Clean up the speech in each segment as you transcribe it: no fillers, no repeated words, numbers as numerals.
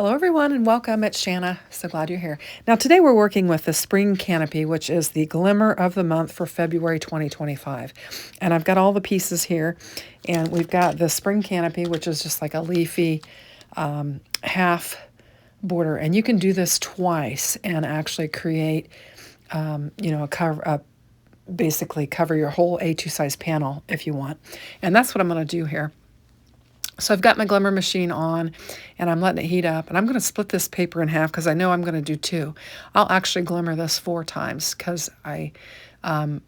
Hello everyone and welcome. It's Shanna. So glad you're here. Now today we're working with the spring canopy, which is the Glimmer of the month for February 2025. And I've got all the pieces here, and we've got the spring canopy, which is just like a leafy half border. And you can do this twice and actually create, a cover, basically cover your whole A2 size panel if you want. And that's what I'm going to do here. So I've got my Glimmer machine on, and I'm letting it heat up, and I'm going to split this paper in half because I know I'm going to do two. I'll actually Glimmer this 4 times because I am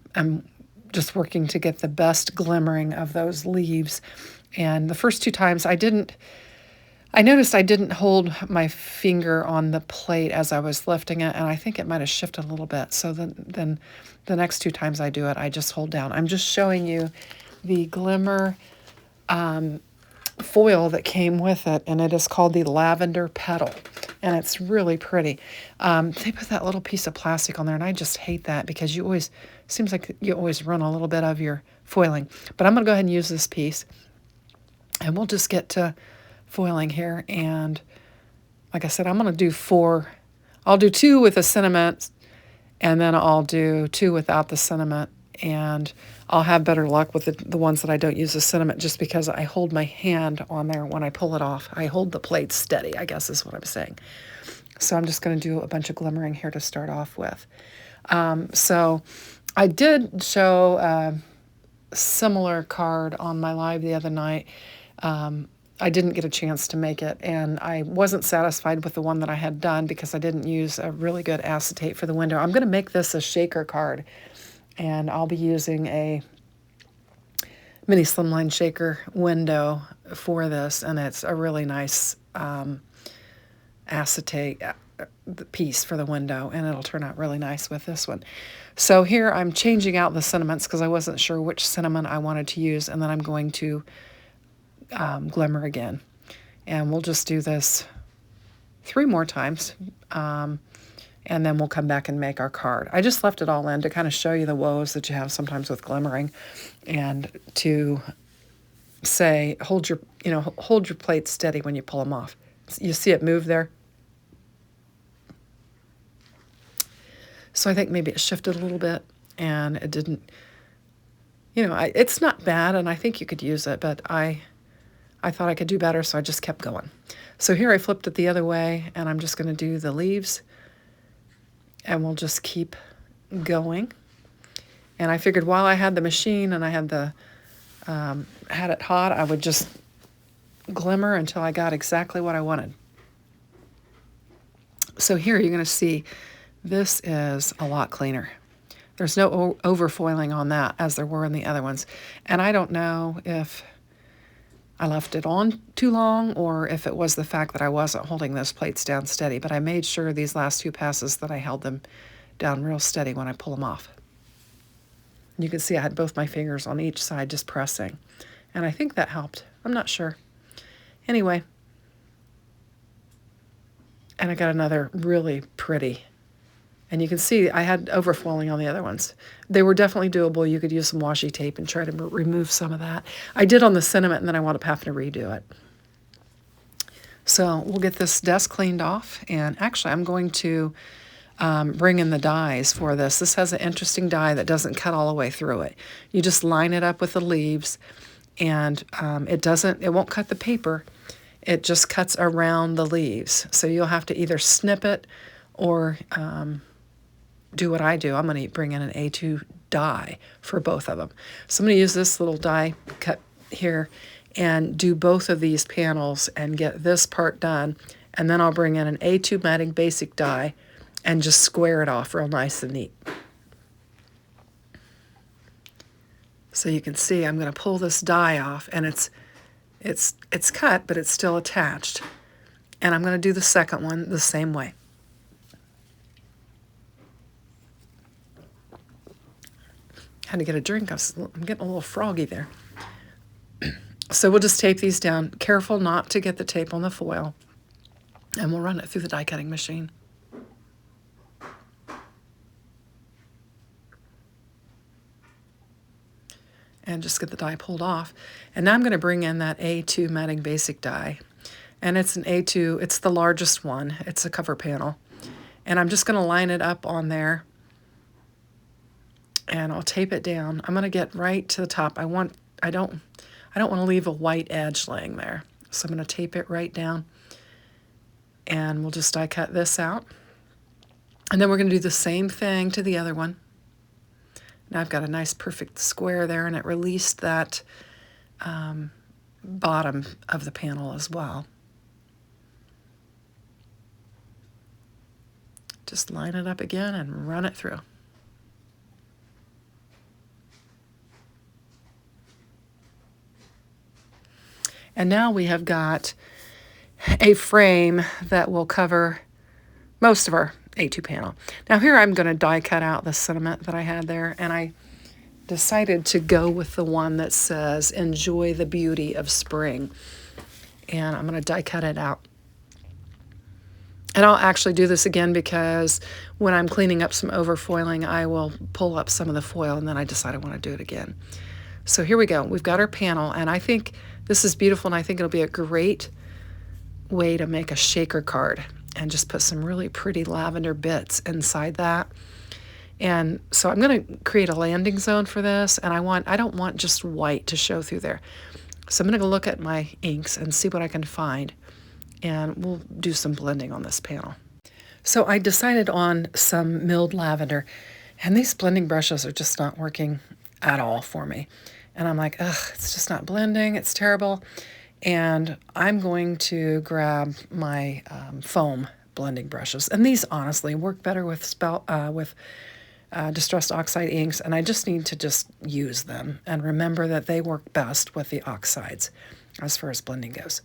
just working to get the best glimmering of those leaves. And the first 2 times I noticed I didn't hold my finger on the plate as I was lifting it, and I think it might have shifted a little bit. So then the next 2 times I do it, I just hold down. I'm just showing you the Glimmer foil that came with it, and it is called the Lavender Petal, and it's really pretty. They put that little piece of plastic on there, and I just hate that because seems like you always run a little bit of your foiling. But I'm going to go ahead and use this piece, and we'll just get to foiling here. And like I said, I'm going to do 4. I'll do 2 with the sentiment, and then I'll do 2 without the sentiment, and I'll have better luck with the ones that I don't use the sentiment just because I hold my hand on there when I pull it off. I hold the plate steady, I guess is what I'm saying. So I'm just going to do a bunch of glimmering here to start off with. So I did show a similar card on my live the other night. I didn't get a chance to make it, and I wasn't satisfied with the one that I had done because I didn't use a really good acetate for the window. I'm going to make this a shaker card, and I'll be using a mini slimline shaker window for this, and it's a really nice acetate piece for the window, and it'll turn out really nice with this one. So here I'm changing out the sentiments because I wasn't sure which sentiment I wanted to use, and then I'm going to Glimmer again. And we'll just do this 3 more times. And then we'll come back and make our card. I just left it all in to kind of show you the woes that you have sometimes with glimmering, and to say hold your plate steady when you pull them off. You see it move there? So I think maybe it shifted a little bit, and it didn't, it's not bad, and I think you could use it, but I thought I could do better, so I just kept going. So here I flipped it the other way, and I'm just going to do the leaves, and we'll just keep going. And I figured while I had the machine and I had had it hot, I would just glimmer until I got exactly what I wanted. So here you're going to see this is a lot cleaner. There's no overfoiling on that as there were in the other ones. And I don't know if I left it on too long or if it was the fact that I wasn't holding those plates down steady, but I made sure these last 2 passes that I held them down real steady when I pull them off. You can see I had both my fingers on each side just pressing, and I think that helped. I'm not sure. Anyway, and I got another really pretty. And you can see I had overflowing on the other ones. They were definitely doable. You could use some washi tape and try to remove some of that. I did on the sentiment, and then I wound up having to redo it. So we'll get this desk cleaned off. And actually, I'm going to bring in the dies for this. This has an interesting die that doesn't cut all the way through it. You just line it up with the leaves, and it won't cut the paper. It just cuts around the leaves. So you'll have to either snip it or do what I do. I'm going to bring in an A2 die for both of them. So I'm going to use this little die cut here and do both of these panels and get this part done. And then I'll bring in an A2 matting basic die and just square it off real nice and neat. So you can see I'm going to pull this die off, and it's cut, but it's still attached. And I'm going to do the second one the same way. Had to get a drink. I'm getting a little froggy there. So we'll just tape these down. Careful not to get the tape on the foil. And we'll run it through the die cutting machine. And just get the die pulled off. And now I'm going to bring in that A2 matting basic die. And it's an A2. It's the largest one. It's a cover panel. And I'm just going to line it up on there. And I'll tape it down. I'm going to get right to the top. I don't want to leave a white edge laying there. So I'm going to tape it right down. And we'll just die cut this out. And then we're going to do the same thing to the other one. Now I've got a nice perfect square there, and it released that bottom of the panel as well. Just line it up again and run it through. And now we have got a frame that will cover most of our A2 panel. Now here I'm going to die cut out the sentiment that I had there, and I decided to go with the one that says, "Enjoy the beauty of spring." And I'm going to die cut it out. And I'll actually do this again because when I'm cleaning up some overfoiling, I will pull up some of the foil, and then I decide I want to do it again. So here we go. We've got our panel, and I think this is beautiful, and I think it'll be a great way to make a shaker card and just put some really pretty lavender bits inside that. And so I'm going to create a landing zone for this, and I don't want just white to show through there. So I'm going to go look at my inks and see what I can find, and we'll do some blending on this panel. So I decided on some milled lavender, and these blending brushes are just not working at all for me. And I'm like, ugh, it's just not blending, it's terrible. And I'm going to grab my foam blending brushes. And these honestly work better with distressed oxide inks, and I just need to just use them and remember that they work best with the oxides as far as blending goes.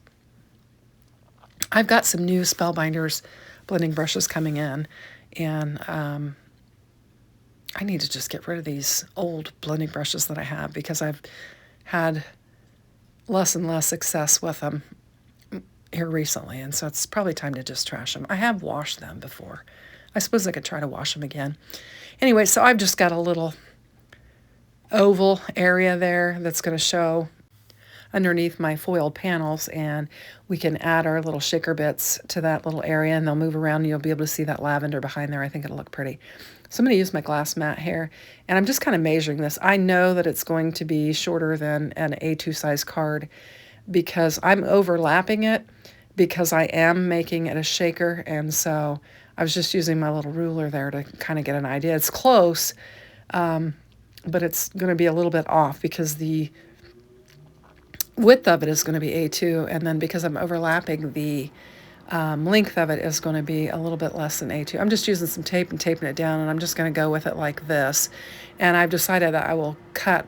I've got some new Spellbinders blending brushes coming in, and I need to just get rid of these old blending brushes that I have because I've had less and less success with them here recently, and so it's probably time to just trash them. I have washed them before. I suppose I could try to wash them again. Anyway, so I've just got a little oval area there that's going to show underneath my foiled panels, and we can add our little shaker bits to that little area, and they'll move around, and you'll be able to see that lavender behind there. I think it'll look pretty. So I'm going to use my glass mat here, and I'm just kind of measuring this. I know that it's going to be shorter than an A2 size card because I'm overlapping it because I am making it a shaker, and so I was just using my little ruler there to kind of get an idea. It's close, but it's going to be a little bit off because the width of it is going to be A2, and then because I'm overlapping, the length of it is going to be a little bit less than A2. I'm just using some tape and taping it down, and I'm just going to go with it like this. And I've decided that I will cut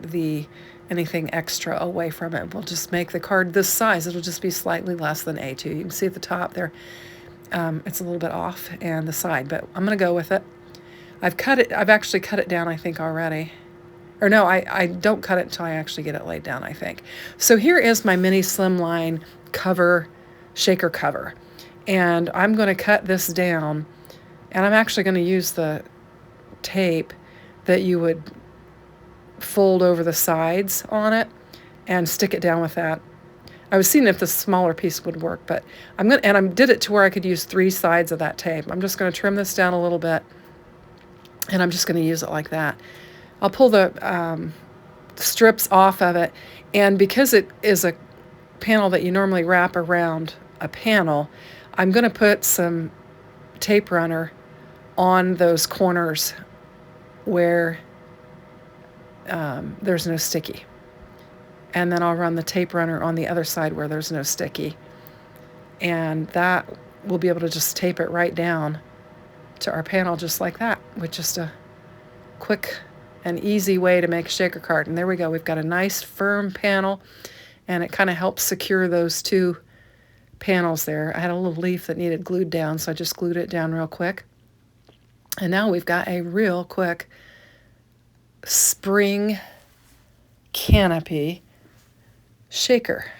anything extra away from it. We'll just make the card this size. It'll just be slightly less than A2. You can see at the top there, it's a little bit off, and the side, but I'm going to go with it. I've actually cut it down, I think, already. Or no, I don't cut it until I actually get it laid down, I think. So here is my mini slimline shaker cover. And I'm going to cut this down, and I'm actually going to use the tape that you would fold over the sides on it and stick it down with that. I was seeing if the smaller piece would work, but I did it to where I could use 3 sides of that tape. I'm just going to trim this down a little bit, and I'm just going to use it like that. I'll pull the strips off of it, and because it is a panel that you normally wrap around a panel, I'm going to put some tape runner on those corners where there's no sticky. And then I'll run the tape runner on the other side where there's no sticky. And that will be able to just tape it right down to our panel just like that, with just a quick and easy way to make a shaker card. And there we go. We've got a nice firm panel, and it kind of helps secure those 2 panels there. I had a little leaf that needed glued down, so I just glued it down real quick. And now we've got a real quick spring canopy shaker.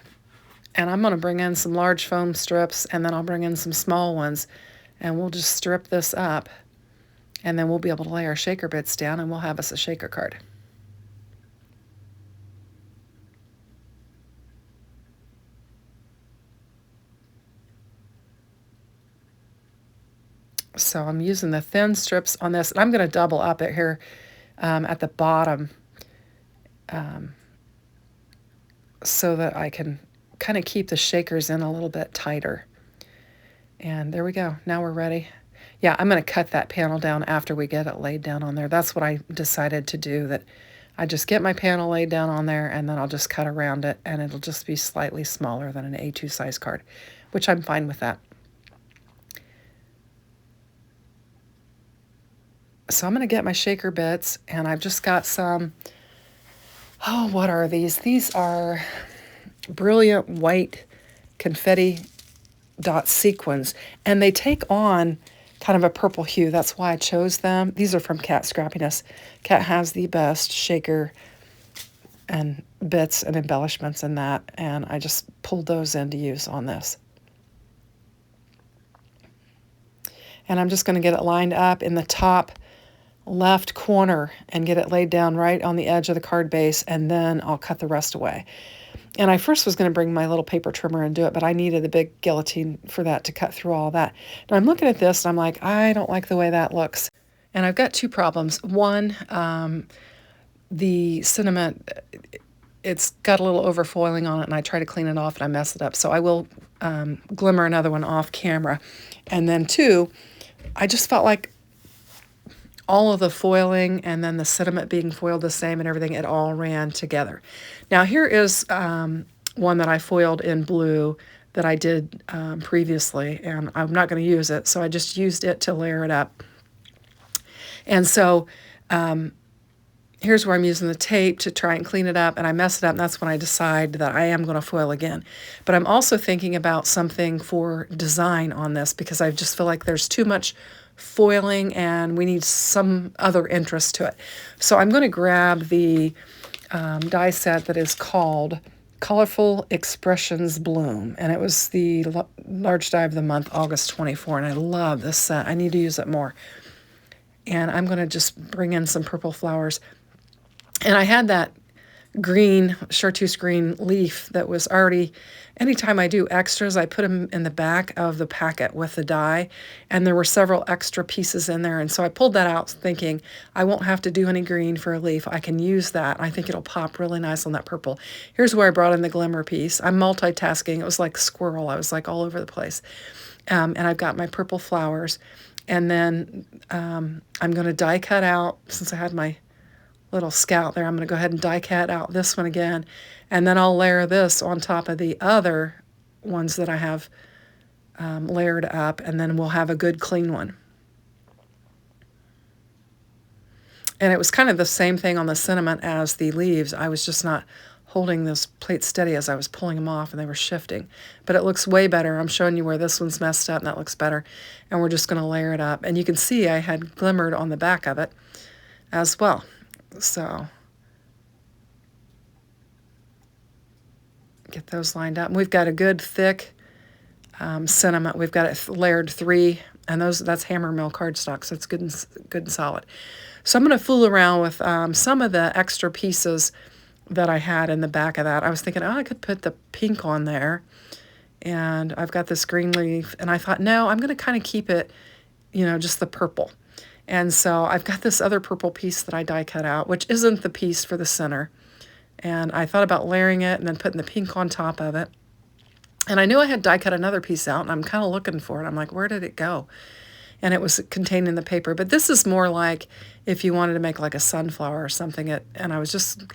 And I'm going to bring in some large foam strips, and then I'll bring in some small ones, and we'll just strip this up, and then we'll be able to lay our shaker bits down, and we'll have us a shaker card. So I'm using the thin strips on this, and I'm going to double up it here at the bottom so that I can kind of keep the shakers in a little bit tighter. And there we go. Now we're ready. Yeah, I'm going to cut that panel down after we get it laid down on there. That's what I decided to do, that I just get my panel laid down on there, and then I'll just cut around it, and it'll just be slightly smaller than an A2 size card, which I'm fine with that. So I'm going to get my shaker bits, and I've just got some, oh, what are these? These are brilliant white confetti dot sequins, and they take on kind of a purple hue. That's why I chose them. These are from Cat Scrappiness. Cat has the best shaker and bits and embellishments in that, and I just pulled those in to use on this. And I'm just going to get it lined up in the top left corner and get it laid down right on the edge of the card base, and then I'll cut the rest away. And I first was going to bring my little paper trimmer and do it, but I needed the big guillotine for that to cut through all that. Now I'm looking at this and I'm like, I don't like the way that looks. And I've got two problems. One, the cinnamon, it's got a little overfoiling on it, and I try to clean it off and I mess it up. So I will glimmer another one off camera. And then two, I just felt like all of the foiling and then the sediment being foiled the same and everything, it all ran together. Now here is one that I foiled in blue that I did previously, and I'm not going to use it, so I just used it to layer it up. And so here's where I'm using the tape to try and clean it up, and I mess it up, and that's when I decide that I am going to foil again. But I'm also thinking about something for design on this, because I just feel like there's too much foiling and we need some other interest to it. So I'm going to grab the die set that is called Colorful Expressions Bloom, and it was the large die of the month, August 24, and I love this set. I need to use it more. And I'm going to just bring in some purple flowers. And I had that green, chartreuse green leaf that was already, anytime I do extras, I put them in the back of the packet with the die, and there were several extra pieces in there, and so I pulled that out thinking I won't have to do any green for a leaf. I can use that. I think it'll pop really nice on that purple. Here's where I brought in the glimmer piece. I'm multitasking. It was like squirrel. I was like all over the place. And I've got my purple flowers, and then I'm going to die cut out, since I had my little scout there, I'm going to go ahead and die cut out this one again, and then I'll layer this on top of the other ones that I have layered up, and then we'll have a good clean one. And it was kind of the same thing on the cinnamon as the leaves. I was just not holding this plate steady as I was pulling them off, and they were shifting. But it looks way better. I'm showing you where this one's messed up, and that looks better. And we're just going to layer it up. And you can see I had glimmered on the back of it as well. So get those lined up. And we've got a good thick cinnamon. We've got it layered 3, and that's hammer mill cardstock, so it's good and solid. So I'm going to fool around with some of the extra pieces that I had in the back of that. I was thinking, oh, I could put the pink on there, and I've got this green leaf, and I thought, no, I'm going to kind of keep it, just the purple. And so I've got this other purple piece that I die cut out, which isn't the piece for the center. And I thought about layering it and then putting the pink on top of it. And I knew I had die cut another piece out, and I'm kind of looking for it. I'm like, where did it go? And it was contained in the paper. But this is more like if you wanted to make like a sunflower or something. And I was just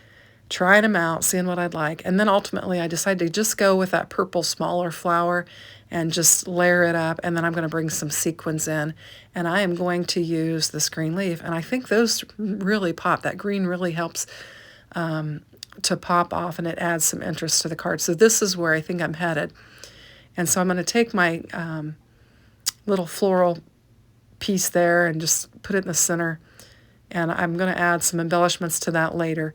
trying them out, seeing what I'd like. And then ultimately I decided to just go with that purple smaller flower and just layer it up, and then I'm going to bring some sequins in, and I am going to use this green leaf, and I think those really pop. That green really helps to pop off, and it adds some interest to the card. So this is where I think I'm headed. And so I'm going to take my little floral piece there and just put it in the center, and I'm going to add some embellishments to that later.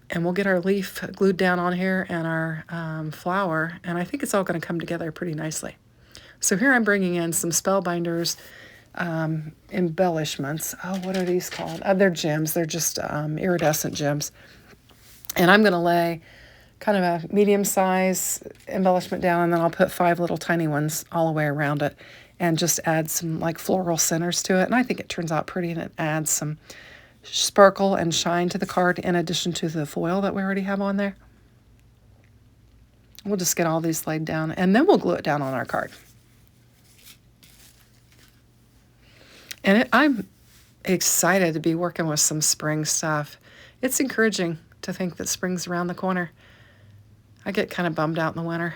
And we'll get our leaf glued down on here and our flower, and I think it's all going to come together pretty nicely. So here I'm bringing in some Spellbinders embellishments. Oh, what are these called? They're gems. They're just iridescent gems. And I'm going to lay kind of a medium-size embellishment down, and then I'll put 5 little tiny ones all the way around it. and just add some like floral centers to it. And I think it turns out pretty, and it adds some sparkle and shine to the card in addition to the foil that we already have on there. We'll just get all these laid down, and then we'll glue it down on our card. And I'm excited to be working with some spring stuff. It's encouraging to think that spring's around the corner. I get kind of bummed out in the winter,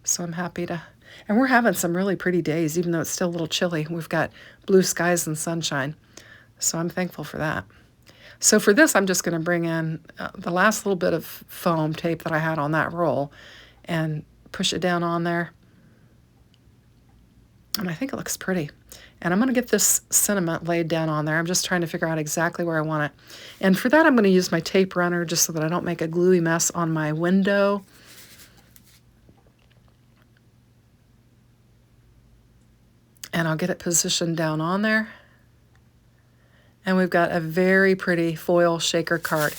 so I'm happy to. And we're having some really pretty days, even though it's still a little chilly. We've got blue skies and sunshine, so I'm thankful for that. So for this, I'm just going to bring in the last little bit of foam tape that I had on that roll and push it down on there. And I think it looks pretty. And I'm going to get this sentiment laid down on there. I'm just trying to figure out exactly where I want it. And for that, I'm going to use my tape runner just so that I don't make a gluey mess on my window. And I'll get it positioned down on there. And we've got a very pretty foil shaker card.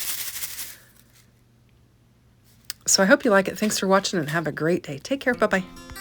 So I hope you like it. Thanks for watching and have a great day. Take care. Bye-bye.